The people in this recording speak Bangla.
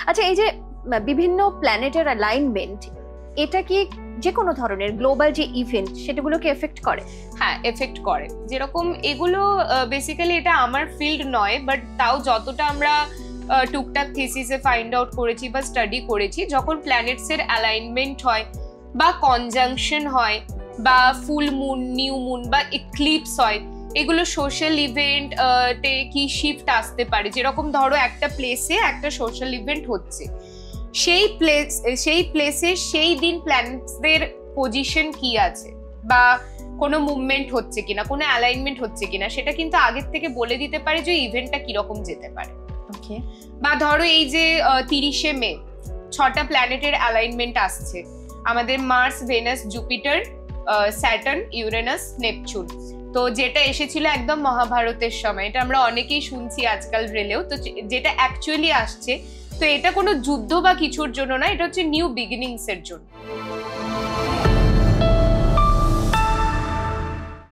আচ্ছা, এই যে বিভিন্ন প্ল্যানেটের অ্যালাইনমেন্ট, এটা কি যে কোনো ধরনের গ্লোবাল যে ইভেন্ট সেটাগুলোকে এফেক্ট করে? হ্যাঁ, এফেক্ট করে। যেরকম এগুলো বেসিক্যালি এটা আমার ফিল্ড নয়, বাট তাও যতটা আমরা টুকটাক থিসিসে ফাইন্ড আউট করেছি বা স্টাডি করেছি, যখন প্ল্যানেটস এর অ্যালাইনমেন্ট হয় বা কনজাংশন হয় বা ফুল মুন, নিউ মুন বা ইক্লিপস হয়, এগুলো সোশ্যাল ইভেন্ট তে কি শিফট আসতে পারে। যেরকম ধরো একটা প্লেসে একটা সোশ্যাল ইভেন্ট হচ্ছে, সেই প্লেসে সেই দিন প্ল্যানেটসদের পজিশন কি আছে বা কোনো মুভমেন্ট হচ্ছে কিনা, কোনো অ্যালাইনমেন্ট হচ্ছে কিনা, সেটা কিন্তু আগের থেকে বলে দিতে পারে যে ইভেন্টটা কিরকম যেতে পারে। ওকে। বা ধরো এই যে 30শে মে 6টা প্ল্যানেটের অ্যালাইনমেন্ট আসছে, আমাদের Mars, Venus, Jupiter, Saturn, Uranus, Neptune. তো যেটা এসেছিল একদম মহাভারতের সময়, এটা আমরা অনেকেই শুনছি আজকাল রেলেও, তো যেটা অ্যাকচুয়ালি আসছে, তো এটা কোনো যুদ্ধ বা কিছুর জন্য না, এটা হচ্ছে নিউ বিগিনিংস এর জন্য।